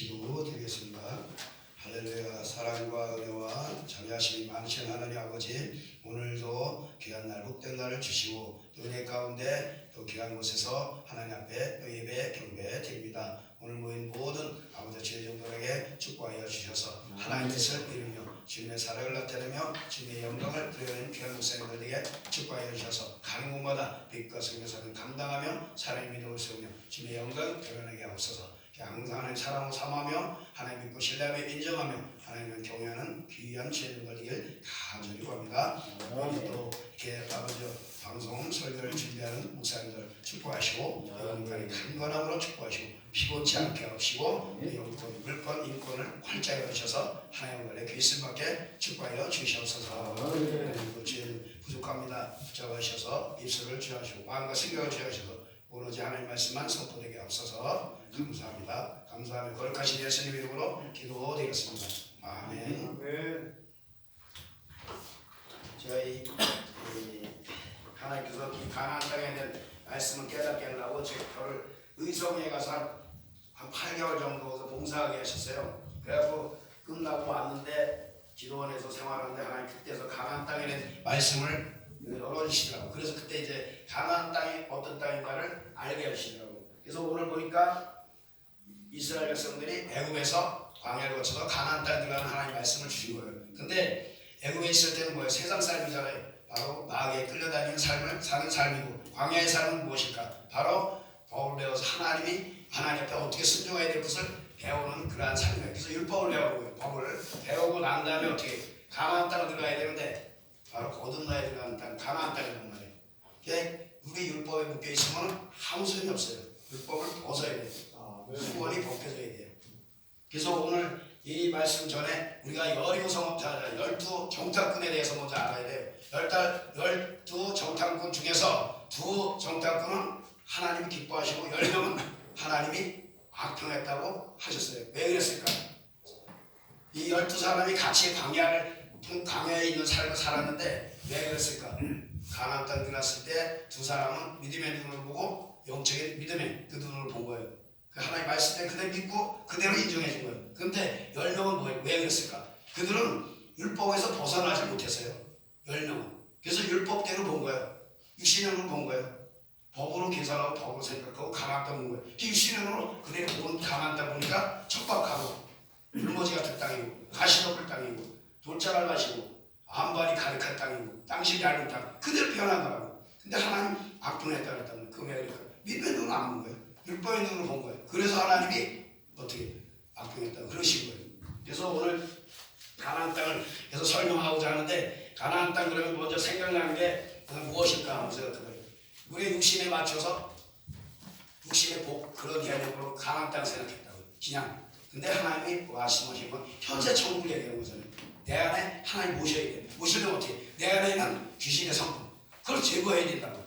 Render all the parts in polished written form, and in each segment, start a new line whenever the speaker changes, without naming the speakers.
기도드리겠습니다. 할렐루야. 사랑과 은혜와 자비하심이 많으신 하나님 아버지, 오늘도 귀한 날 복된 날을 주시고 또 은혜 가운데 또 귀한 곳에서 하나님 앞에 또 예배 경배 드립니다. 오늘 모인 모든 아버지 주의 종들에게 축복하여 주셔서 하나님의 뜻을 이루며 주님의 사랑을 나타내며 주님의 영광을 드러내는 귀한 목사님들에게 축복하여 주셔서 가는 곳마다 빛과 성령사를 감당하며 사랑의 믿음을 세우며 주님의 영광을 드러내게 하옵소서. 항상 하나님 사랑으로 삼하며 하나님 믿고 신뢰하며 인정하며 하나님을 경외하는 귀한 죄인들 되길 간절히 구합니다. 또 이렇게 아버지 방송 설교를 준비하는 목사님들 축복하시고 영원까지 강건함으로 축복하시고 피곤치 않게 하시고 영권, 물권, 인권을 활짝 열으셔서 하나님 원래 귀씀받게 축복하여 주시옵소서. 그리고 죄는 부족합니다. 붙잡으셔서 입술을 주하시고 마음과 생각을 주하셔서 오로지 하나님 말씀만 선포되게 앞서서 감사합니다. 감사하며 거룩하신 예수님 이름으로 기도드리겠습니다. 아멘. 저희 하나님께서 이 가나안 땅에 대한 말씀을 깨닫게 하려고 저를 의성에 가서 한 8개월 정도 봉사하게 하셨어요. 그래갖고 끝나고 왔는데 기도원에서 생활하는데 하나님 그때서 가나안 땅에 대한 말씀을 열어주시더라고. 그래서 그때 이제 가나안 땅이 어떤 땅인가를 알게 하시더라고. 그래서 오늘 보니까 이스라엘 백성들이 애굽에서 광야를 거쳐서 가나안 땅에 들어가는 하나님 말씀을 주신 거예요. 근데 애굽에 있을 때는 뭐예요? 세상 삶이잖아요. 바로 마귀에 끌려다니는 삶을 사는 삶이고, 광야의 삶은 무엇일까? 바로 법을 배워서 하나님 앞에 어떻게 순종해야 될 것을 배우는 그러한 삶이에요. 그래서 율법을 배우고 법을 배우고 난 다음에 어떻게 가나안 땅에 들어가야 되는데 바로 거듭나야 들어가는 땅 가나안 땅이란 말이에요. 그게 우리 율법에 묶여 있으면 아무 소용이 없어요. 율법을 벗어야 돼요. 수건이 벗겨져야 돼요. 그래서 오늘 이 말씀 전에 우리가 여리고 성읍자 12 정탐꾼에 대해서 먼저 알아야 돼요. 12 정탐꾼 중에서 2 정탐꾼은 하나님이 기뻐하시고 10명은 하나님이 악평했다고 하셨어요. 왜 그랬을까? 이 12사람이 같이 광야에 있는 삶을 살았는데 왜 그랬을까? 가나안 땅 들어갔을 때 2사람은 믿음의 눈을 보고 영적인 믿음의 그 눈을 본 거예요. 하나님 말씀 때 그대로 믿고 그대로 인정해 준 거예요. 그런데 10명은 뭐예요? 왜 그랬을까? 그들은 율법에서 벗어나지 못했어요. 10명은. 그래서 율법대로 본 거예요. 육신형으로 본 거예요. 법으로 계산하고 법으로 생각하고 가나안 땅 본 거예요. 육신형으로 그대로 본 가나안 땅 보니까 척박하고 울머지 같은 땅이고 가시덮을 땅이고 돌짝을 마시고 암반이 가득한 땅이고 땅실 얇은 땅 그대로 변한 거라고. 근데 하나님 악분했다 그랬다면 그 왜 그럴까? 믿음의 눈을 안 본 거예요. 율법의 눈으로 본 거예요. 그래서 하나님이 어떻게 악평했다고 그러신 거예요. 그래서 오늘 가나안 땅을 계속 설명하고자 하는데 가나안 땅 그러면 먼저 생각나는 게 무엇일까 하고 생각해봐요. 우리의 육신에 맞춰서 육신의 복 그런 개념으로 가나안 땅 생각했다고요. 그냥. 근데 하나님이 말씀하신 건 현재 천국을 얘기하는 거잖아요. 내 안에 하나님 모셔야 돼. 모시려면 어떻게? 내 안에 있는 귀신의 성품 그걸 제거해야 된다고.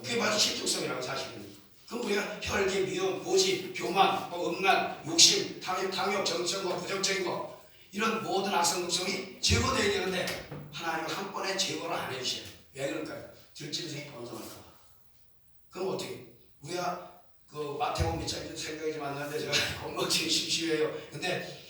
그게 바로 실족성이라고 사실은. 그럼 우리가 혈기, 미움, 고집, 교만, 음란, 욕심, 탐욕, 정적인 거, 부정적인 거 이런 모든 악성 독성이 제거되어야 되는데 하나님은 한 번에 제거를 안 해주셔요. 왜 그럴까요? 들짐승이 번성할까 봐. 그럼 어떻게? 우리가 그 마태복음 밑장에 생각이 좀 안 나는데 제가 건방지게 심심해요. 근데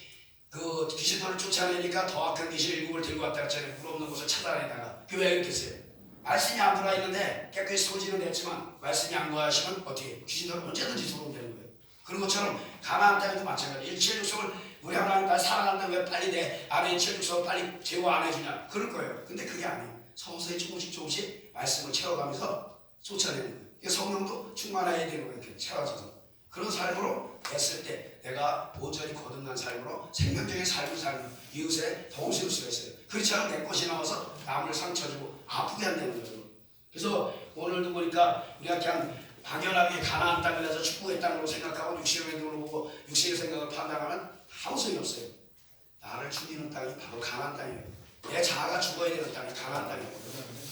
그 귀신들을 쫓아내니까 더 악한 귀신 일곱을 들고 왔다 했잖아요. 물 없는 곳을 찾아내다가. 그게 왜 그랬겠어요? 말씀이 안 들어와 있는데 깨끗이 소지는 됐지만 말씀이 안 거하시면 어떻게 귀신들은 언제든지 들어오는 거예요. 그런 것처럼 가나안 땅에도 마찬가지예요. 일체육속을 우리 하나님 날 사랑한다 왜 빨리 내 안에 일체육속을 빨리 제거 안 해주냐 그럴 거예요. 근데 그게 아니에요. 서서히 조금씩 말씀을 채워가면서 쫓아내는 거예요. 성령도 충만해야 되는 거예요. 이렇게 채워져서 그런 삶으로 했을 때 내가 온전히 거듭난 삶으로 생명적인 삶을 살면 이웃에 도움을 줄 수가 있어요. 그렇지 않으면 내 것이 나와서 남을 상처 주고 아프게 한다는 거죠. 그래서 오늘도 보니까 우리가 그냥 막연하게 가나안 땅이라서 축복의 땅으로 생각하고 육신의 눈으로 보고 육신의 생각을 판단하면 아무 소용이 없어요. 나를 죽이는 땅이 바로 가나안 땅이에요. 내 자아가 죽어야 되는 땅이 가나안 땅이에요.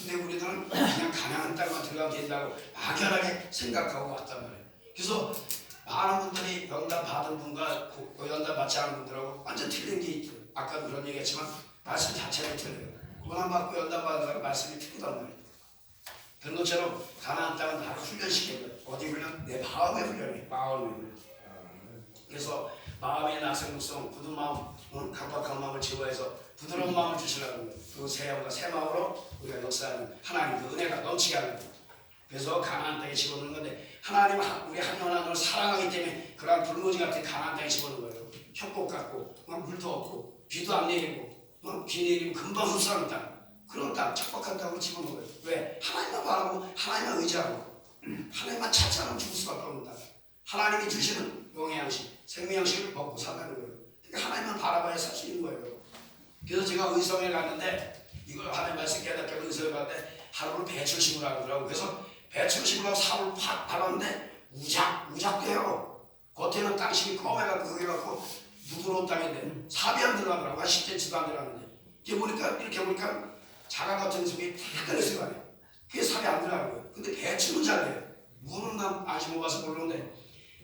근데 우리들은 그냥 가나안 땅만 들어가면 된다고 막연하게 생각하고 왔단 말이에요. 그래서 많은 분들이 연단 받은 분과 연단 받지 않은 분들하고 완전 틀린 게 있죠. 아까도 그런 얘기했지만 말씀 자체가 틀려요. 고난 받고 연단 받은 사람 말씀이 틀리단 말이에요. 그런 것처럼 가나안 땅은 나를 훈련시키는 거예요. 어디 훈련? 내 마음의 훈련이에요. 마음의 훈련. 그래서 마음의 나성성 굳은 마음, 각박한 마음을 제거해서 부드러운 마음을 주시라는 거예요. 그 새 영과 새 마음으로 우리가 역사하는 하나님 그 은혜가 넘치게 하는 거예요. 그래서 가나안 땅에 집어넣는 건데 하나님 우리 하나님을 사랑하기 때문에 그런 불모지 같은 가나안 땅에 집어넣는 거예요. 협곡 같고 물도 없고 비도 안 내리고 비 내리면 금방 흡수하는 땅, 그런 땅, 척박한 땅으로 집어넣는 거예요. 왜? 하나님만 바라고 하나님만 의지하고 하나님만 찾지 않으면 죽을 수밖에 없는 땅. 하나님이 주시는 영의 양식, 생명 양식을 먹고 산다는 거예요. 그러니까 하나님만 바라봐야 살 수 있는 거예요. 그래서 제가 의성에 갔는데 이걸 하나님 말씀 깨닫게 의성에 갔는데 하루를 배추를 심으라고 하더라고요. 그래서 배추를 심으라고 삽을 팍 밟았는데 우작돼요. 겉에는 땅심이 검해갖고 그게 갖고 부드러운 땅인데 삽이 안 들어가더라고. 한 10cm도 안 들어가는데 이게 보니까 이렇게 보니까 자갈 같은 속이 다 들어있을 거 아니에요. 그게 삽이 안 들어가고요. 근데 배추는 잘 돼요. 무는 난 아직 못 봐서 모르는데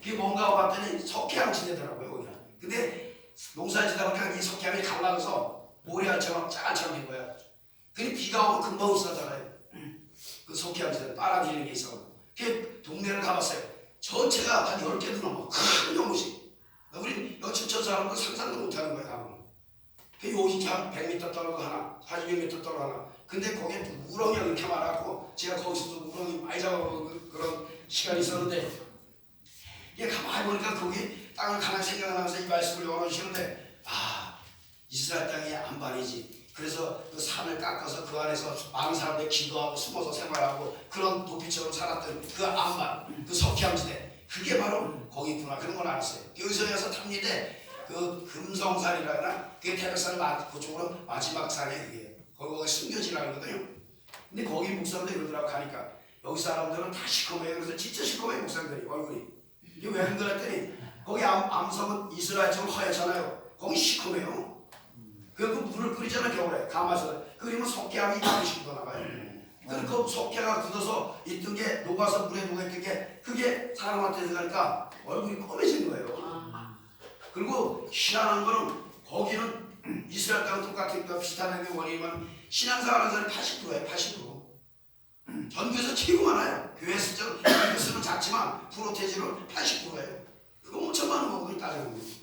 그게 뭔가 봤더니 석회암 지대더라고요. 거기가. 근데 농사를 지다 보니까 이 석회암이 갈라져서 모래알처럼 짜갈처럼 된 거야. 근데 비가 오면 금방 흡수하잖아요. 그 석회암 지대 빨아들이는 게 있어. 그 동네를 가봤어요. 전체가 한 10개도 넘어. 큰 연못이. 우리 여기 춘천 사람도 상상도 못하는 거야. 가면. 그 여기 한 100m 떨어져 하나, 40m 떨어져 하나. 근데 거기에 우렁이가 이렇게 많았고 제가 거기서도 우렁이 많이 잡아보는 그런 시간이 있었는데 이게 가만히 보니까 거기 땅을 가만히 생각하면서 이 말씀을 열어주시는데 이스라엘 땅이 안반이지. 그래서 그 산을 깎아서 그 안에서 많은 사람들이 기도하고 숨어서 생활하고 그런 도피처럼 살았던 그 안반, 그 석회암지대, 그게 바로 거기 있구나. 그런 걸 알았어요. 여기서 가서 탑니다. 그 금성산이라나 그게 태백산 그쪽으로 마지막 산에 그게 거기 숨겨지라 그러거든요. 근데 거기 목사님들이 그러더라고. 가니까 여기 사람들은 다 시커매요. 그래서 진짜 시커매요. 목사님들이 얼굴이. 이게 왜 그랬더니 거기 암석은 이스라엘처럼 하얗잖아요. 거기 시커매요. 그 물을 끓이잖아. 겨울에 감아서 끓이면 석회암이 많이씩 묻어나가요. 그 석회가 굳어서 있던 게 녹아서 물에 녹아있던 게 그게 사람한테 들어가니까 얼굴이 검해진 거예요. 그리고 희한한 거는 거기는 이스라엘 땅은 똑같은 비슷한 원인은 신앙생활하는 사람이 80%예요. 80%. 전교에서 최고 많아요. 교회 수는 작지만 프로테지로 80%예요. 그거 엄청 많은 거고 따져보면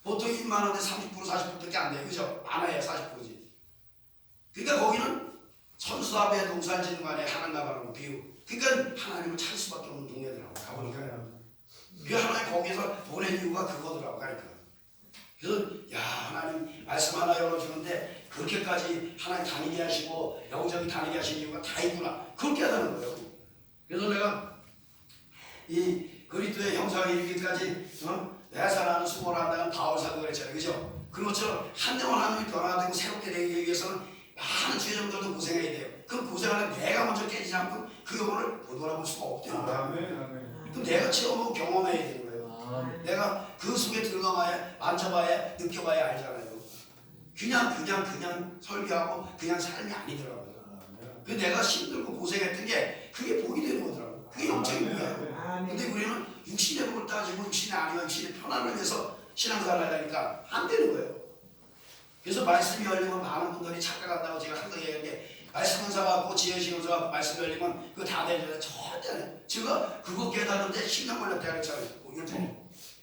보통 2만 원에 30% 40%밖에 안 돼요. 그죠? 많아야 40%지. 그러니까 거기는 선수합에 농사를 짓는 거 아니에요. 하나님 나라고 비유. 그러니까 하나님을 찾을 수밖에 없는 동네더라고. 가보니까 그 하나님 거기서 보낸 이유가 그거더라고. 그러니까 그래서 야 하나님 말씀 하나 열어주는데 그렇게까지 하나님 다니게 하시고 영적이 다니게 하신 이유가 다 있구나. 그렇게 하다는 거예요. 그래서 내가 이 그리스도의 형상에 이르기까지 내가 사랑하는 수고를 한다는 바울 사도가 그랬잖아요. 그죠? 그런 것처럼 한 영혼 한 명이 변화되고 새롭게 되기 위해서는 많은 주의점들도 고생해야 돼요. 그 고생하는 내가 먼저 깨지지 않고 그 영혼을 못 돌아볼 수가 없대요. 그럼 내가 체험하고 경험해야 되는 거예요. 내가 그 속에 들어가봐야 만져봐야 느껴봐야 알잖아요. 그냥 설교하고 그냥 삶이 아니더라고요. 그 내가 힘들고 고생했던 게 그게 복이 되는 거더라고요. 그게 영적인 거예요. 근데 우리는 육신의 복을 따지고 육신이 아니면 육신의 편안을 위해서 신앙생활을 하려니까 안 되는 거예요. 그래서 말씀이 열리면 많은 분들이 착각한다고 제가 항상 얘기하는 게 말씀 은사 받고 지혜신 은사 받고 말씀 열리면 그거 다 되잖아요. 절대 안 해요. 제가 그거 깨닫는데 10년 걸렸다 그랬잖아요.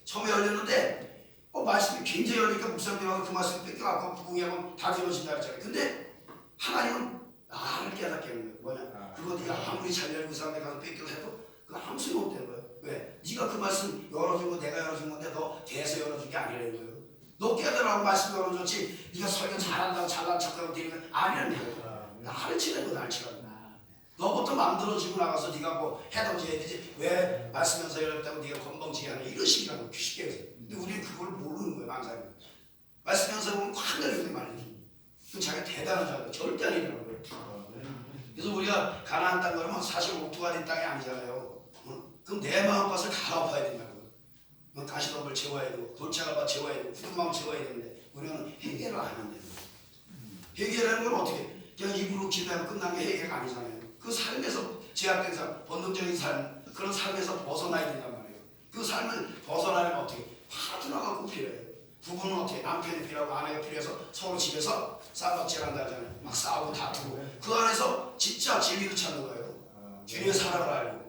처음에 열렸는데 말씀이 굉장히 열리니까 목사님하고 그 말씀 뺏겨갖고 부흥하면 다 되어진다 그랬잖아요. 근데 하나님은 나를 깨닫게 하는 거예요. 뭐냐? 그거 네가 아무리 잘 열고 사람들 가서 뺏겨 해도 그거 아무 소용 없다는 거예요. 왜? 네가 그 말씀 열어준 거 내가 열어준 건데 너 대해서 열어준 게 아니라는 거예요. 너 깨달으라고 말씀 열어줬지 네가 설교 잘한다고 잘난 척하고 되는 건 아니라는 거예요. 나를 치라는 거 나를 치라는 거. 너부터 만들어지고 나가서 네가 뭐 해동지 해야 되지 왜 말씀면서 열었다고 네가 건방지게 하냐 이런 식이라고 쉽게 해서. 근데 우리는 그걸 모르는 거예요. 망상이. 말씀면서 보면 하늘이 말이지. 그 자기가 대단한 자가 절대 아니더라고요. 그래서 우리가 가나안 땅 가면 사실 옥토가 된 땅이 아니잖아요. 그럼 내 마음밭을 갈아엎어야 된다고요. 가시덤불 채워야 되고 돌짝을 채워야 되고 굳은 마음 채워야 되는데 우리는 해결을 안 한다는 거예요. 해결하는 건 어떻게? 그냥 입으로 기도하면 끝난 게 해결이 아니잖아요. 그 삶에서 제약된 삶, 본능적인 삶, 그런 삶에서 벗어나야 된단 말이에요. 그 삶을 벗어나려면 어떻게? 파트너가 꼭 필요해요. 부부는 어떻게? 남편이 필요하고 아내가 필요해서 서로 집에서 쌈박질한다 하잖아요. 막 싸우고 다투고 그 안에서 진짜 진리를 찾는 거예요. 주님의 사랑을 알고.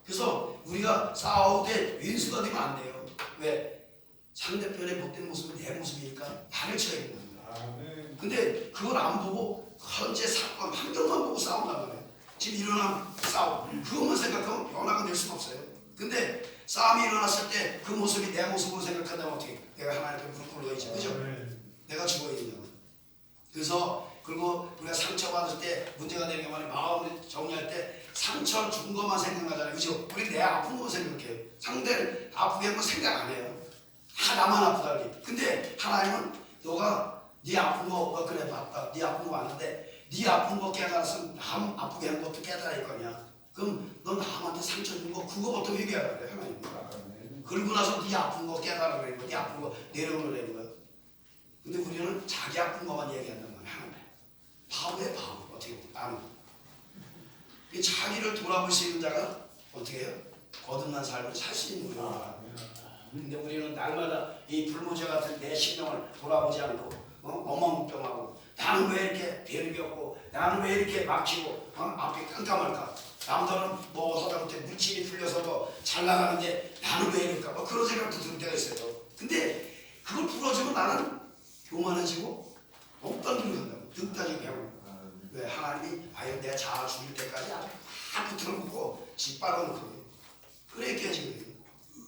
그래서 우리가 싸울 때 윈수가 되면 안 돼요. 왜? 상대편의 못된 모습은 내 모습이니까 나를 쳐야 된다는 거야.
아멘.
근데 그걸 안 보고 현재 사건 환경만 보고 싸운단 말이에요. 지금 일어난 싸움 그것만 생각하면 변화가 될 수가 없어요. 근데 싸움이 일어났을 때 그 모습이 내 모습으로 생각한다면 어떻게 내가 하나님께 무릎 꿇어야지, 그죠? 내가 죽어야 된다고. 그래서 그리고 우리가 상처받을 때 문제가 되는 게 말이야. 마음을 정리할 때 상처 준 것만 생각나잖아요, 그죠? 우리 내 아픈 것만 생각해요. 상대를 아프게 한 건 생각 안 해요. 다 나만 아프다니. 근데 하나님은 너가 네 아픈 거 그래 맞다. 네 아픈 거 맞는데 네 아픈 거 깨달았으면 남 아프게 한 것도 깨달을 거냐. 그럼 넌 남한테 상처 준 거 그거부터 회개하라 그래 하나님. 그러고 나서 네 아픈 거 깨달아 그래. 네 아픈 거 내려놓으라는 거야. 근데 우리는 자기 아픈 것만 얘기한단 말이야. 하나님. 바보야 바보. 어떻게 보면 나는. 자기를 돌아볼 수 있는 자가 어떻게 해요? 거듭난 삶을 살 수 있는 거예요. 근데 우리는 날마다 이 불모자 같은 내 심령을 돌아보지 않고 어망무병하고 나는 왜 이렇게 별이 없고 나는 왜 이렇게 막히고 앞이 깜깜할까? 남들은 뭐 하다못해 물질이 풀려서 뭐 잘 나가는데 나는 왜 이럴까? 뭐 그런 생각도 들 때가 있어요. 근데 그걸 풀어주면 나는 교만해지고 없던 길로 간다고. 득다지고 배우고. 왜 하나님이 아예 내 자아 죽일 때까지 다 붙들어 놓고 짓밟아놓고 그래 깨지거든요.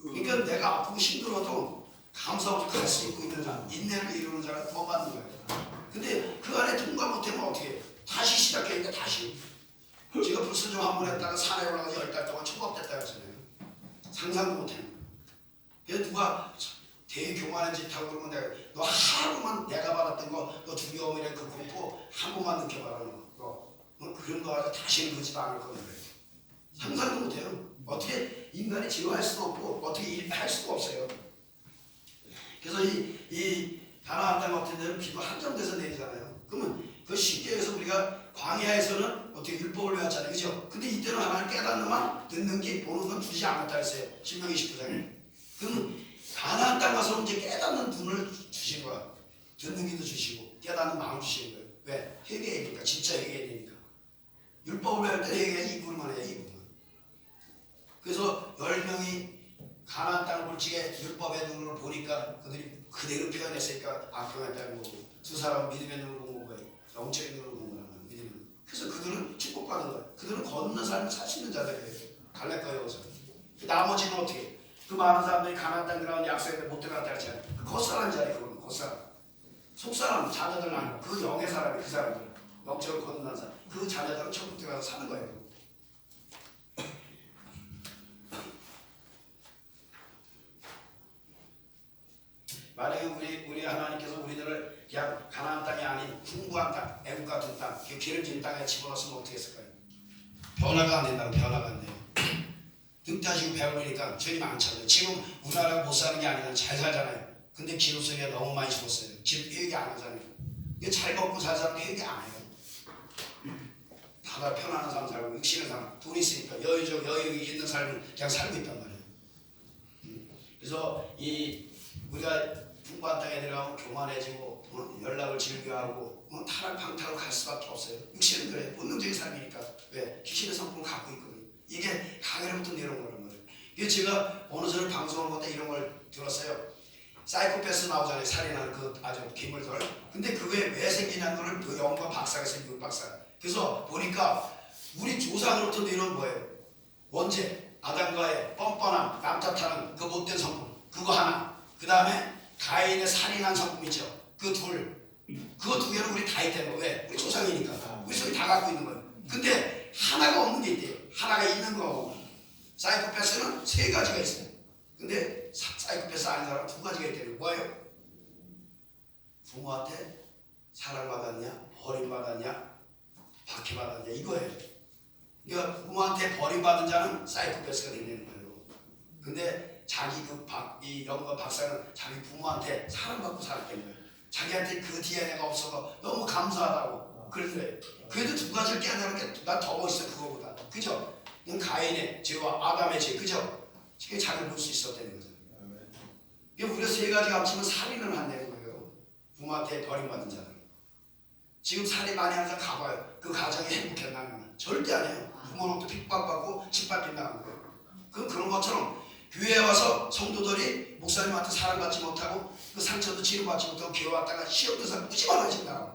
그러니까 내가 아프고 힘들어도 감사하고 갈 수 있고 있는 자, 인내를 이루는 자가 구원받는 거예요. 근데 그 안에 통과 못하면 어떻게 해요? 다시 시작하니까 다시. 제가 불순종 한 번 했다가 산에 올라가서 10달 동안 초밥됐다 했잖아요. 상상도 못해요. 그래서 누가 되게 교만한 짓 하고 그러면 내가 너 하루만 내가 받았던 거 너 두려움이랑 그 공포 한 번만 느껴봐라는 거. 그런 거 가지고 다시는 그러지도 않을 거예요. 상상도 못해요. 어떻게 인간이 지루할 수도 없고 어떻게 일할 수도 없어요. 그래서 이 가나안 땅 같은 데는 비도 한정돼서 내리잖아요. 그러면 그 쉽게 해서 우리가 광야에서는 어떻게 율법을 외웠잖아요, 그죠? 근데 이때는 하나님 깨닫는 만 듣는 게 보는 건 주지 않았다 했어요. 신명기 19장에. 그러면 가나안 땅 가서 이제 깨닫는 눈을 주신 거야. 듣는 귀도 주시고 깨닫는 마음 주시는 거예요. 왜? 회개해야 되니까. 진짜 회개해야 되니까. 율법을 외울 때 회개해야지 이부만 해야 이부만. 그래서 10명이 가나안 땅을 볼 적에 율법의 눈으로 보니까 그들이 그대로 표현했으니까 안 표현했다는 거고 두 사람은 믿음의 눈으로 본 거예요. 영적인 눈으로 본 거라는 거예요. 믿음의 눈. 그래서 그들은 축복받은 거예요. 그들은 거듭난 삶을 살 수 있는 자들이에요. 갈렙과 여호수아. 나머지는 어떻게 해요? 그 많은 사람들이 가나안 땅 들어간 약속에 못 들어갔다 했잖아요. 그 겉사람 자리 그거는 겉사람. 속사람 자녀들 아니고 그 영의 사람이 그 사람들. 영적으로 거듭난 사람. 그 자녀들은 천국 들어가서 사는 거예요. 만약에 우리 하나님께서 우리들을 그냥 가나안 땅이 아닌 풍부한 땅, 애국 같은 땅, 기름진 땅에 집어넣었으면 어떻게 했을까요? 변화가 안 된다고. 변화가 안 돼요. 등 따지고 배워보니까 주님 많잖아요. 지금 우리나라가 못 사는 게 아니라 잘 살잖아요. 근데 기름 속에 너무 많이 죽었어요. 지금 회개 안 하잖아요. 잘 먹고 잘 사는 게 회개 안 해요. 다들 편안한 삶 살고 육신의 삶, 돈 있으니까 여유 있는 삶을 그냥 살고 있단 말이에요. 그래서 우리가 풍부한 땅에 들어가면 교만해지고 연락을 즐겨하고 타락방타로 갈 수밖에 없어요. 육신은 그래요. 본능적인 삶이니까. 왜? 귀신의 성품을 갖고 있거든요. 이게 강해로부터 내려온 거란 말이에요. 이게 제가 어느 전에 방송을 볼 때 이런 걸 들었어요. 사이코패스 나오잖아요. 살인하는 그 아주 괴물들. 근데 그게 왜 생기냐는 거를 그 영과 박사가 있어요. 그 박사. 그래서 보니까 우리 조상으로부터 내려온 거예요. 원죄, 아담과의 뻔뻔함, 남 탓하는 그 못된 성품. 그거 하나. 그 다음에 가인의 살인한 성품 있죠. 그 둘. 그거 두 개는 우리 다 있다는 거예요. 왜? 우리 조상이니까. 우리 속에 다 갖고 있는 거예요. 근데 하나가 없는 게 있대요. 하나가 있는 거고. 사이코패스는 3가지가 있어요. 근데 사이코패스 아닌 사람은 2가지가 있대요. 뭐예요? 부모한테 사랑받았냐? 버림받았냐? 박해받았냐? 이거예요. 그러니까 부모한테 버림받은 자는 사이코패스가 되는 거예요. 근데 자기 이 영과 박사는 자기 부모한테 사랑받고 살았던 거예요. 자기한테 그 DNA가 없어서 너무 감사하다고 그러더래요. 그래도 2가지를 깨달은 게 난 더 멋있어 그거보다. 그죠? 가인의 죄와 아담의 죄. 그죠? 그게 자기를 볼 수 있었다는 거죠. 그러니까 우리가 3가지 합치면 살인을 한다는 거예요. 부모한테 버림받은 자들. 지금 살인 많이 하는 사람 가봐요. 그 가정이 행복했나면 절대 아니에요. 부모로부터 핍박받고 짓밟힌다는 거예요. 그런 것처럼 교회에 와서 성도들이 목사님한테 사랑받지 못하고 그 상처도 치료받지 못하고 교회 왔다가 시험 든 사람 무지 많아진다.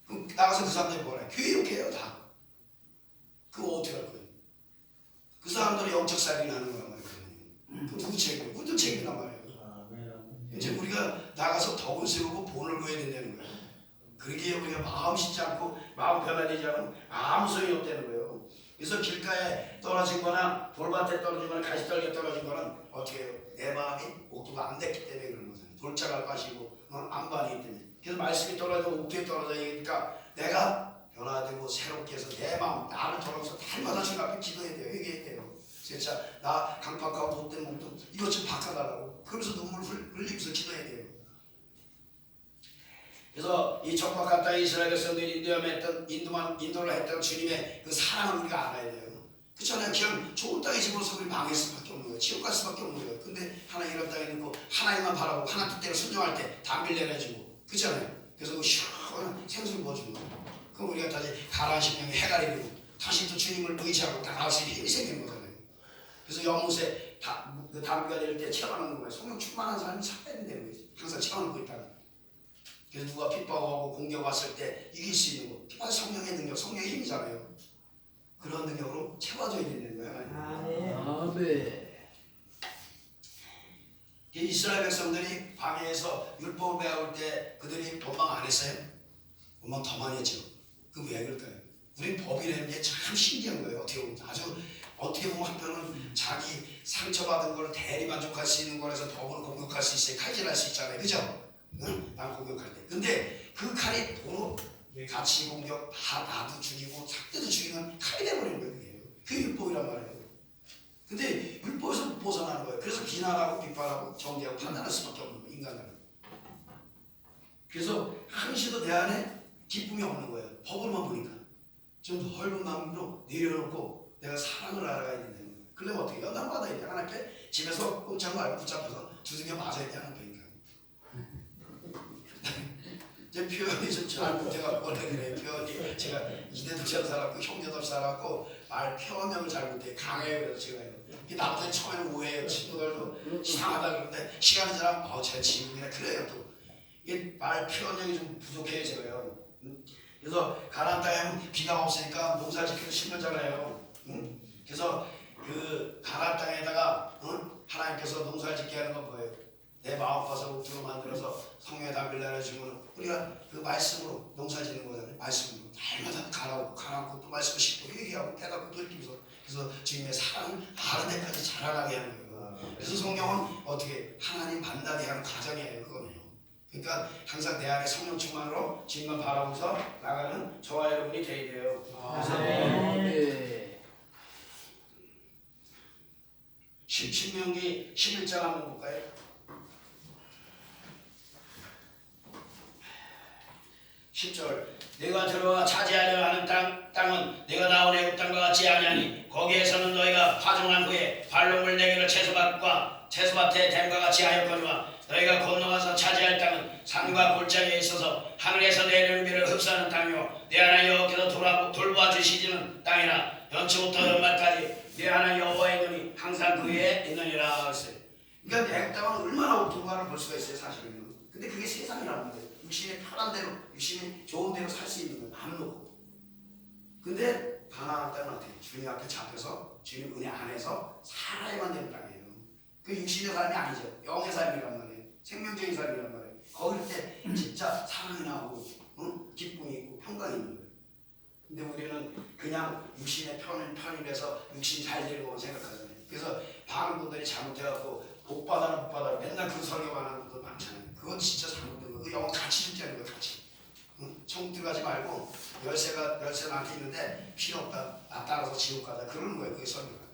그럼 나가서 그 사람들이 뭐라 해? 교회 이렇게 해요 다. 그거 어떻게 할 거예요? 그 사람들이 영적 살인을 하는 거란 말이에요. 그럼 누구 책임이에요? 우리들 책임이란 말이에요. 이제 우리가 나가서 덕을 세우고 본을 보여야 된다는 거예요. 그러기에 우리가 마음 씻지 않고 마음 변화되지 않으면 아무 소용이 없다는 거예요. 그래서 길가에 떨어진 거나 돌밭에 떨어진 거나 가시떨기에 떨어진 거는 어떻게 해요? 내 마음이 옥토가 안 됐기 때문에 그런 거잖아요. 돌짝을 빠시고 안 반이기 때문에. 그래서 말씀이 떨어지고 옥토에 떨어지니까 내가 변화되고 새롭게 해서 내 마음 나를 돌아서 날마다 주님 앞에 기도해야 돼요. 회개해야 돼요. 진짜 나 강팍하고 못된 몸도 이것 좀 바꿔달라고 그러면서 눈물 흘리면서 기도해야 돼요. 그래서 이 척박한 땅에 이스라엘 백성들이 인도를 했던 주님의 그 사랑을 우리가 알아야 돼요. 그렇잖아요. 그냥 좋은 땅에 집어서 우리 망할 수밖에 없는 거예요. 지옥 갈 수밖에 없는 거예요. 근데 하나님 이런 땅에 있고 하나님만 바라보고 하나님 뜻대로 순종할 때 담비를 내려주고 그렇잖아요. 그래서 그 시원한 생수를 부어주는 거예요. 그럼 우리가 다시 가라앉은 심령이 해갈이 되고 다시 또 주님을 의지하고 나갈 수 있는 힘이 생기는 거잖아요. 그래서 연못에 그 담비가 내릴 때 채워넣는 거예요. 성령 충만한 사람이 살아야 된다는 거예요. 항상 채워넣고 있다가. 그래서 누가 핍박하고 공격 왔을 때 이길 수 있는 거. 그게 성령의 능력, 성령의 힘이잖아요. 그런 능력으로 채워줘야 된다는 거예요. 아멘. 이스라엘 백성들이 광야에서 율법을 배울 때 그들이 원망 안 했어요? 원망 더 많이 했죠. 그럼 왜 그럴까요? 우리 법이라는 게 참 신기한 거예요. 어떻게 보면 한편은 자기 상처받은 걸 대리만족할 수 있는 거라서 법을 공격할 수 있어요. 칼질할 수 있잖아요. 그죠? 응? 난 공격할 때. 근데 그 칼이 도로 같이 공격 다 나도 죽이고 상대도 죽이는 칼이 돼버리는 거예요. 그게 율법이란 말이에요. 근데 율법에서 못 벗어나는 거예요. 그래서 비난하고 비판하고 정죄하고 판단할 수밖에 없는 거예요. 인간은. 그래서 한시도 내 안에 기쁨이 없는 거예요. 법을만 보니까. 좀 넓은 마음으로 내려놓고 내가 사랑을 알아가야 된다는 거예요. 그러면 어떻게 해요? 난 받아야 돼. 하나님께 집에서 꼼짝 말고 붙잡혀서 두들겨 맞아야 돼. 하나님께. 제 표현이 좀 잘못해가 원래 그래요. 표현이 제가 이대도 잘 살았고 형제도 살았고 말 표현력을 잘못해 강해요. 그래서 제가 나보다 처음에는 오해해요. 친구들도 이상하다 그러는데 시간이 지나면 제 친구이나 그래요. 또 이게 말 표현력이 좀 부족해요. 제가요. 그래서 가나안 땅에 비가 없으니까 농사 짓기도 힘들잖아요. 그래서 그 가나안 땅에다가 하나님께서 농사를 짓게 하는 건 뭐예요? 내 마음밭을 옥토로 만들어서 성령의 담비를 내려주면 우리가 그 말씀으로 농사 짓는 거잖아요. 말씀으로 날마다 가라앉고 또 말씀을 싣고 회개하고 깨닫고 돌이키면서 그래서 주님의 사랑을 아는 데까지 자라나게 하는 거예요. 그래서 성령은 어떻게 하나님 만나게 하는 과정이에요. 그거는요. 그러니까 항상 내 안에 성령 충만으로 주님만 바라보면서 나가는 저와 여러분이 되어야 돼요. 신명기 11장 한번 볼까요? 10절 내가 들어와 차지하려 하는 땅은 내가 나온 애굽 땅과 같지 아니하니 거기에서는 너희가 파종한 후에 발로 내기를 채소밭에 댐과 같이 하였거니와 너희가 건너가서 차지할 땅은 산과 골짜기에 있어서 하늘에서 내리는 비를 흡수하는 땅이요 내 하나님 여호와께서 돌보아 주시는 땅이라 연초부터 연말까지 내 하나님 여호와의 눈이 항상 그 위에 있느니라 했어요. 그러니까 애굽 땅은 얼마나 옥토인가를 볼 수가 있어요. 사실은요. 근데 그게 세상이라는 거예요. 육신이 편한 대로, 육신이 좋은 대로 살 수 있는 거예요. 마음 놓고. 근데 가나안 땅은 어떻게 주님 앞에 잡혀서 주님 은혜 안에서 살아야만 되는 땅이에요. 그 육신의 삶이 아니죠. 영의 삶이란 말이에요. 생명적인 삶이란 말이에요. 거길 때 진짜 사랑이 나오고 기쁨이 있고 평강이 있는 거예요. 근데 우리는 그냥 육신의 편입해서 육신 잘 되려고 생각하잖아요. 그래서 많은 분들이 잘못해갖고 복 받아라 맨날 그 설교하는 분들 많잖아요. 그건 진짜 잘못된 거예요. 그 영혼 같이 죽자는 거예요. 같이. 총 들어가지 말고 열쇠가 나한테 있는데 필요 없다. 나 따라서 지옥 가자. 그러는 거예요. 그게 설교가.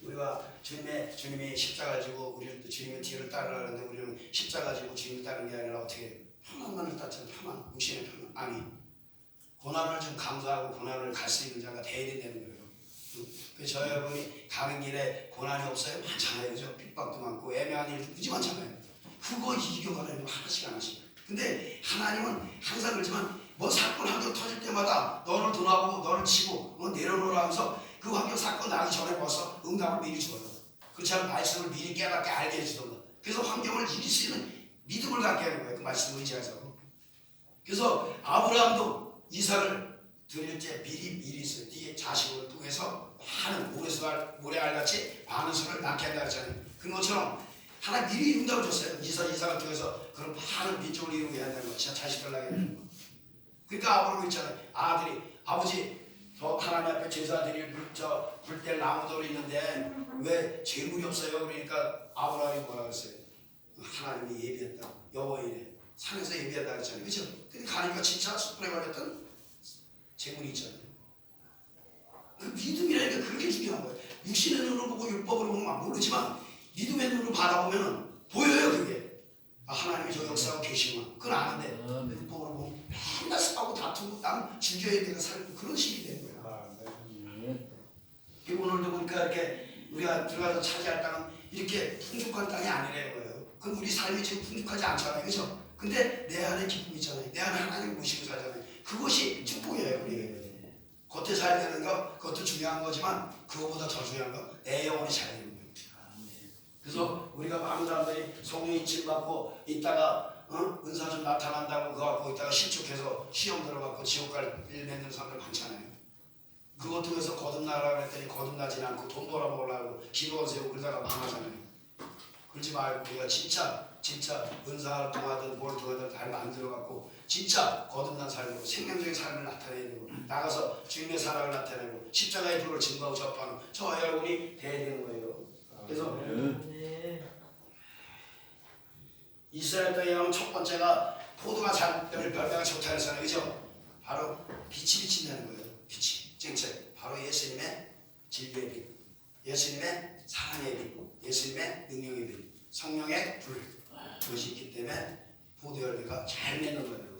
우리가 주님이 십자가 지고 우리 주님의 뒤를 따르라는데 우리는 십자가 지고 주님을 따르는 게 아니라 어떻게 편안만을 따르잖아요. 편안. 육신의 편안. 아니. 고난을 좀 감수하고 고난을 갈 수 있는 자가 돼야 된다는 거예요. 저 여러분이 가는 길에 고난이 없어요? 많잖아요. 그죠? 핍박도 많고 애매한 일도 무지 많잖아요. 그거 이겨가려면 하나씩. 근데 하나님은 항상 그렇지만 뭐 사건 한 개 터질 때마다 너를 돌아보고 너를 치고 내려놓으라 하면서 그 환경 사건 나기 전에 벌써 응답을 미리 줘요. 그렇지 않으면 말씀을 미리 깨닫게 알게 해주던가. 그래서 환경을 이길 수 있는 믿음을 갖게 하는 거예요. 그 말씀을 의지해서. 그래서 아브라함도 이삭을 드릴 때 미리 있어요. 뒤에 자식을 통해서 많은 모래알같이 많은 수를 낳게 한다 했잖아요. 그런 것처럼 하나님 미리 응답을 줬어요. 이삭을 통해서 그런 많은 민족을 이루게 한다는 거. 진짜 자식들 나게 하는 거. 그러니까 아브라함 있잖아요. 아들이 아버지 저 하나님 앞에 제사 드릴 불뗄 나무들이 있는데 왜 재물이 없어요? 그러니까 아브라함이 뭐라 그랬어요? 하나님이 예비했다. 여호와이래. 산에서 예비한다 그랬잖아요. 그죠? 근데 가니까 진짜 숯불에 걸렸던 재물이 있잖아요. 그 믿음이라니까 그렇게 중요한 거예요. 육신의 눈으로 보고 율법으로 보면 모르지만 믿음의 눈으로 바라보면 보여요. 그게 하나님이 저 역사하고 계시구나. 그건 아는데 율법으로 보면 맨날 싸우고 다투고 남 죽여야 내가 살고 그런 식이 된 거예요. 오늘도 보니까 이렇게 우리가 들어가서 차지할 땅은 이렇게 풍족한 땅이 아니라는 거예요. 그럼 우리 삶이 지금 풍족하지 않잖아요. 그죠? 근데 내 안에 기쁨이 있잖아요. 내 안에 하나님을 모시고 살잖아요. 그것이 축복이에요. 우리 겉에 잘 되는 거 그것도 중요한 거지만 그거보다 더 중요한 거 내 영혼이 잘 되는 거예요. 그래서 우리가 많은 사람들이 성령이 칠받고 있다가 은사 좀 나타난다고 그거 갖고 있다가 실족해서 시험 들어갖고 지옥 갈 일 맺는 사람들 많잖아요. 그것 통해서 거듭나라고 했더니 거듭나지 않고 돈 벌어먹으려고 기도원 세우고 그러다가 망하잖아요. 그러지 말고 우리가 진짜 은사를 통하든 뭘 통하든 잘 만들어갖고 진짜 거듭난 삶으로 생명적인 삶을 나타내야 되고 나가서 주님의 사랑을 나타내고 십자가의 불을 증거하고 접하는 저와 여러분이 돼야 되는 거예요. 그래서 이스라엘 땅에 가면 첫 번째가 포도가 잘 별배가 좋다 했잖아요. 그죠? 바로 빛이 비친다는 거예요. 빛이 쟁체 바로 예수님의 진리의 빛, 예수님의 사랑의 빛, 예수님의 능력의 빛, 성령의 불 그것이 있기 때문에 포도 열매가 잘 맺는 거예요.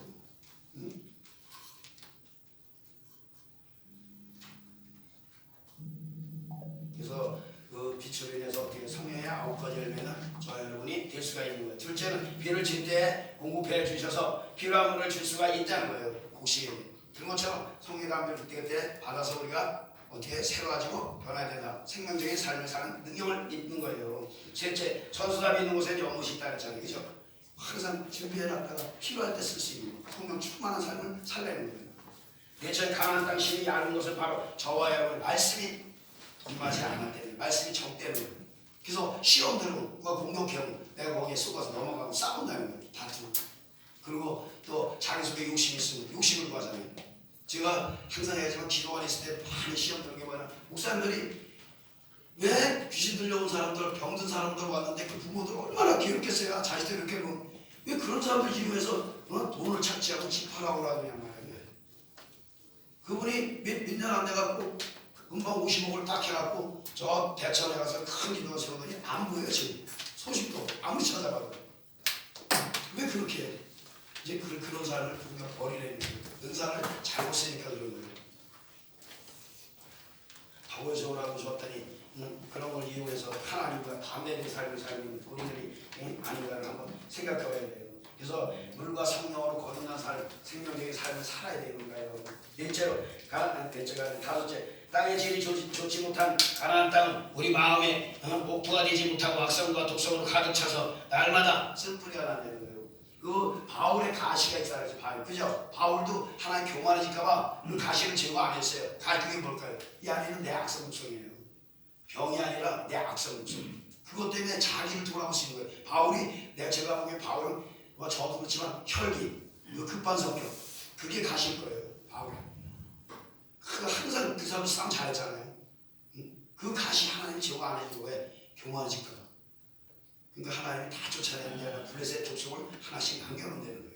그래서 그 빛으로 인해서 어떻게 성령의 9가지 열매는 저 여러분이 될 수가 있는 거예요. 둘째는 비를 줄 때 공급해 주셔서 필요한 물을 줄 수가 있다는 거예요. 곡식에 그런 것처럼 성령의 담배를 그때 받아서 우리가 어떻게 새로워지고 변화해야 된다. 생명적인 삶을 사는 능력을 입는 거예요. 셋째, 천수답이 있는 곳에 연못이 있다 그랬잖아요. 그죠? 항상 준비해놨다가 필요할 때 쓸 수 있는 성령 충만한 삶을 살려는 거예요. 넷째, 가나안 땅 심이 얇은 것을 바로 저와 여러분 말씀이 임하지 않았다는 말씀이 적대는 거예요. 그래서 시험 들으면 누가 공격해오면 내가 거기에 속아서 넘어가고 싸운다는 거예요. 다투고. 그리고 또 자기 속에 욕심이 있으면 욕심을 구하잖아요. 제가 항상 얘기하지만 기도원에 있을 때 많이 시험 들은 게 뭐냐, 목사님들이 왜 귀신 들려온 사람들, 병든 사람들 왔는데 그 부모들 얼마나 괴롭겠어요. 자식들 이렇게 왜 그런 사람들 이용해서 돈을 착취하고 집하라고 하느냐 말이에요. 그분이 몇 년 안 돼갖고 금방 50억을 딱 해갖고 저 대천에 가서 큰 기도가 세우더니 안 보여요. 지금 소식도 아무리 찾아봐도. 왜 그렇게 해? 이제 그런 삶을 우리가 버리려는 거예요. 은사를 잘못 쓰니까 그런 거예요. 더워 저라고 줬더니 그런 걸 이용해서 하나님과 반대된 삶을 살는 우리들이 아닌가를 한번 생각해봐야 돼요. 그래서 물과 성령으로 거듭난 삶, 생명적인 삶을 살아야 되는 거예요. 넷째로, 다섯째, 땅의 질이 좋지 못한 가나안 땅은 우리 마음에 목부가 되지 못하고 악성과 독성으로 가득 차서 날마다 쓴뿌리가 난다는 거예요. 그 바울의 가시가 있어야지. 바울, 그죠? 바울도 하나님 교만해질까봐 그 가시를 제거 안 했어요. 그게 뭘까요? 이 안에는 내 악성 독성이에요. 병이 아니라 내 악성 독성. 그것 때문에 자기를 돌아볼 수 있는 거예요. 바울이 제가 보기엔 바울은 저도 그렇지만 혈기, 급한 성격, 그게 가시일 거예요. 바울. 항상 그 사람 싸움 잘했잖아요. 그 가시 하나님이 제거 안 해준 거예요. 교만해질까봐. 그러니까 하나님이 다 쫓아내는 게 아니라 블레셋 족속을 하나씩 남겨놓으면 되는 거예요.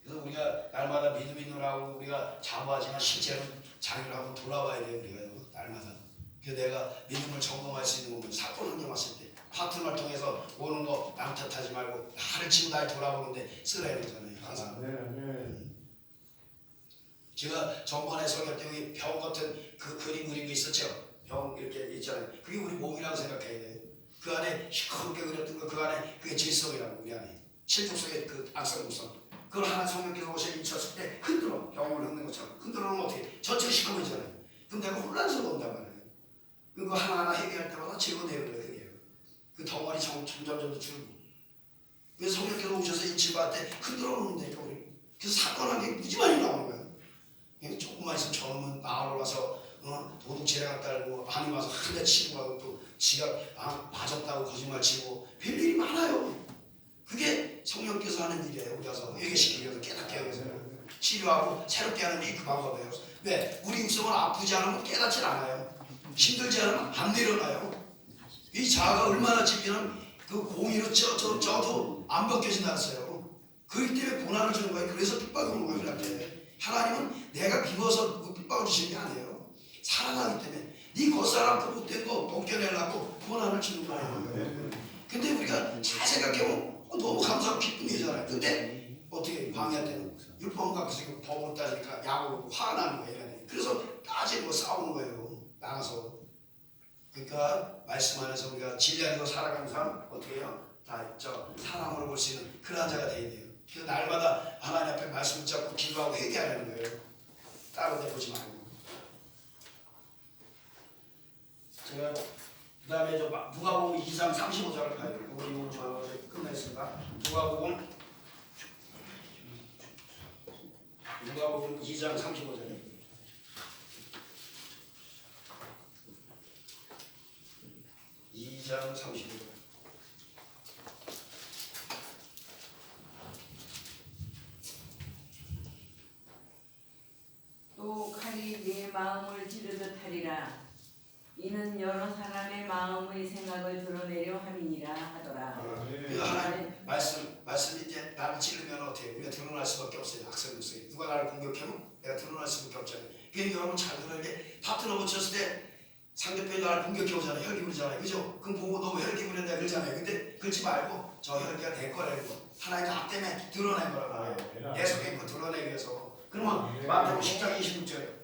그래서 우리가 날마다 믿음 있느라고 우리가 자부하지만 실제로 자기를 한번 돌아봐야 돼요. 우리가 날마다. 그래서 내가 믿음을 점검할 수 있는 부분, 사건 환경 왔을 때 파트너를 통해서 오는 거 남 탓하지 말고 나를 치고 날 돌아보는데 쓰라야 되잖아요. 항상. 제가 전번에 설교 때 여기 병 같은 그 그림 그린 거 있었죠. 병 이렇게 있잖아요. 그게 우리 몸이라고 생각해야 돼요. 그 안에 시커멓게 그렸던 거, 그 안에 그게 질성이라고. 우리 안에 칠족성의 그 악성독성. 그걸 하나 성령께서 오셔 인쳤을 때 흔들어. 병을 흔드는 것처럼. 흔들어 놓으면 어떻게 전체가 시커매잖아요. 그럼 내가 혼란스러운단 말이에요. 그거 하나하나 해결할 때마다 제거되는 거예요. 그게. 그 덩어리 점점 줄고. 그래서 성령께서 오셔서 인치받을 때 흔들어 놓는다니까 우리. 그래서 사건한 게 무지 많이 나오는 거예요. 조금만 있으면 저놈은 마을 와서 도둑질해 갔다 알고 많이 와서 한 대 치고 가고 또 지가 맞았다고 거짓말 치고 별일이 많아요. 그게 성령께서 하는 일이에요. 우리 와서 회개시키기 위해서 깨닫게 하기 위해서 치료하고 새롭게 하는 이 그 방법이에요. 왜? 우리 육성은 아프지 않으면 깨닫질 않아요. 힘들지 않으면 안 내려놔요. 이 자아가 얼마나 집이는 그 공의로 쪄도 안 벗겨진다 했어요. 그렇기 때문에 고난을 주는 거예요. 그래서 핍박이 오는 거예요. 우리한테. 하나님은 내가 비워서 그 핍박을 주시는 게 아니에요. 사랑하기 때문에 네 겉사람 그 못된 거 벗겨내려고 고난을 주는 거예요. 근데 우리가 잘 생각해보면 너무 감사하고 기쁜 일이잖아요. 근데 어떻게 방해할 때는 율법 갖고서 법으로 따지니까 약으로 화나는 거예요. 그래서 따지고 싸우는 거예요. 나가서. 그러니까 말씀 안에서 우리가 진리하고 살아가는 사람 어떻게 해요? 다 사랑으로 볼 수 있는 그런 자가 되어야 돼요. 그래서 날마다 하나님 앞에 말씀 잡고 기도하고 회개하는 거예요. 따로 내보지 말고. 제가 그 다음에 누가복음 2장 35절을 봐요. 우리 오늘 저 끝냈습니다. 누가복음 2장 35절에 장 35절.
또 칼이 네 마음을 찌르듯 하리라. 이는 여러 사람의 마음의 생각을 드러내려 함이니라 하더라.
하나님 말씀 이제 나를 찌르면 어떻게 우리가 드러날 수밖에 없어요. 악성육성이 누가 나를 공격하면 내가 드러날 수밖에 없잖아요. 그러니까 여러분 잘 들어야 돼. 다 틀어붙였을 때 상대편이 나를 공격해 오잖아요. 혈기부리잖아요. 그죠? 그럼 보고 너 왜 혈기부린다 그러잖아요. 근데 그러지 말고 저 혈기가 내 거라는 거. 하나님 나 때문에 드러낸 거라고 해요. 계속해서 드러내기 위해서. 그러면 마태복음 10장 26절에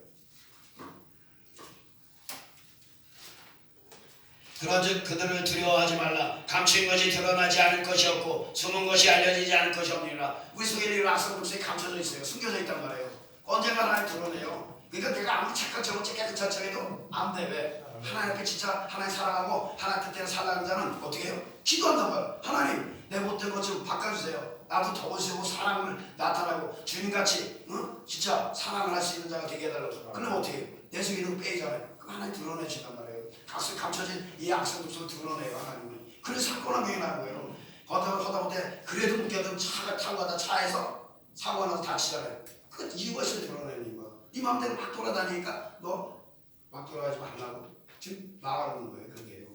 그런즉 그들을 두려워하지 말라. 감추인 것이 드러나지 않을 것이 없고 숨은 것이 알려지지 않을 것이 없느니라. 우리 속에 있는 악성물질이 감춰져 있어요. 숨겨져 있단 말이에요. 언젠가 하나님 드러내요. 그러니까 내가 아무리 착한 척을 깨끗한 척해도 안 돼. 왜? 하나님 앞에 진짜 하나님 사랑하고 하나님 뜻대로 살라는 자는 어떻게 해요? 기도한단 말이에요. 하나님 내 못된 것 좀 바꿔주세요. 나도 더우시고 사랑을 나타나고 주님같이 진짜 사랑을 할 수 있는 자가 되게 해달라고. 그럼 어떻게 해요? 내 속에 있는 거 빼잖아요. 그럼 하나님 드러내 주단 말이에요. 감춰진 이 악성독소를 드러내요. 하나님은. 그래서 사건한 경이 나는 거예요. 하다 못해 그래도 묶여든 차가 타고 가다 차에서 사고가 나서 다치잖아요. 그 이유가 있어야 드러내는 이유가. 네 마음대로 막 돌아다니니까 너 막 돌아가지 말라고 지금 나가는 거예요. 그게요.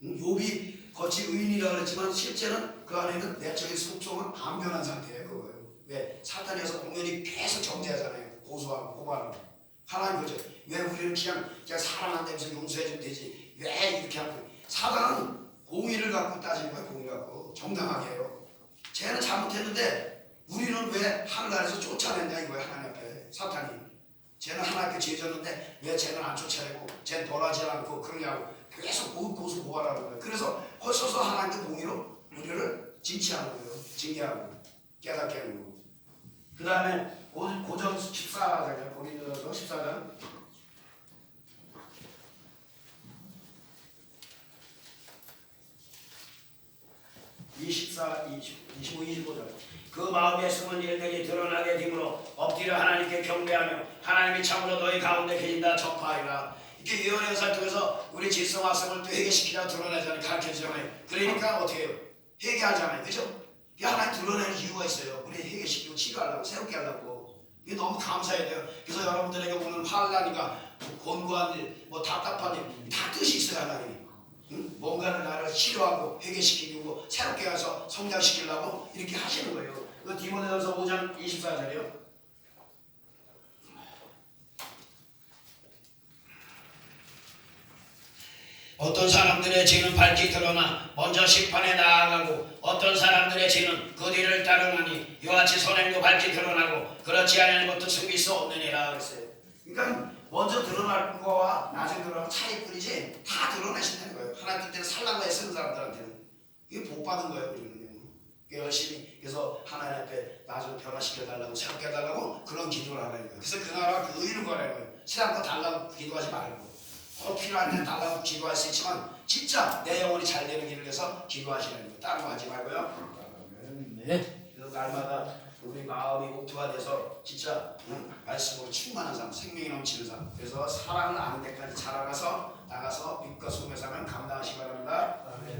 욥이 겉이 의인이라 그랬지만 실제는 그 안에는 내적인 속성은 안 변한 상태예요. 그거예요. 왜? 사탄에서 공연이 계속 정죄하잖아요. 고소하고 고발하고. 하나님 그죠? 왜 우리는 그냥 사랑한다면서 용서해주면 되지? 왜 이렇게 하고? 사단은 공의를 갖고 따지는 거예요. 공의 갖고 정당하게 해요. 쟤는 잘못했는데 우리는 왜 하늘나라에서 쫓아낸다 이거예요. 하나님 앞에 사탄이. 쟤는 하나님께 죄 졌는데 왜 쟤는 안 쫓아내고 쟤는 돌아지 않고 그러냐고 계속 고소 고발하는 거예요. 그래서 헐서서 하나님께 공의로 우리를 징치하는 거예요. 징계하고 깨닫게 하는 거고. 그 다음에 고전 14장이요. 고린도전서 14장 24, 25, 25절. 그 마음에 숨은 일들이 드러나게 되므로 엎드려 하나님께 경배하며 하나님이 참으로 너희 가운데 계신다 전파하리라. 이렇게 예언의 역사를 통해서 우리 질성학성을 또 회개시키려고 드러내잖아요. 가르쳐주잖아요. 그러니까 어떻게 해요? 회개하잖아요. 그죠? 하나님 드러내는 이유가 있어요. 우리 회개시키고 치료하려고 새롭게 하려고. 이게 너무 감사해야 돼요. 그래서 여러분들에게 오는 환난이가 곤고한 일, 답답한 일 다 뜻이 있어요. 하나님이. 뭔가를 나를 치료하고 회개시키고 새롭게 가서 성장시키려고 이렇게 하시는 거예요. 그 디모데전서 5장 24절이요. 어떤 사람들의 죄는 밝히 드러나 먼저 심판에 나아가고 어떤 사람들의 죄는 그 뒤를 따르나니 이와 같이 선행도 밝히 드러나고 그렇지 않은 것도 숨길 수 없느니라 그랬어요. 그러니까 먼저 드러날 거와 나중에 드러나는 차이뿐이지 다 드러내신다는 거예요. 하나님 뜻대로 살라고 애쓰는 사람들한테는 이게 복 받은 거예요. 우리는 열심히 그래서 하나님 앞에 나 좀 변화시켜달라고 새롭게 해달라고 그런 기도를 하라는 거예요. 그래서 그 나라 그 의를 구하라는 거예요. 세상 거 달라고 기도하지 말고 필요한 데 달라고 기도할 수 있지만 진짜 내 영혼이 잘 되는 길을 위해서 기도하시라는 거예요. 다른 거 하지 말고요.
네.
그래서 날마다 우리 마음이 옥토가 돼서 진짜 말씀으로 충만한 삶, 생명이 넘치는 삶. 그래서 사랑을 아는 데까지 자라가서 나가서 빛과 소금의 삶을 감당하시기 바랍니다.
아멘.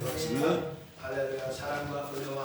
할렐루야. 사랑과 은혜와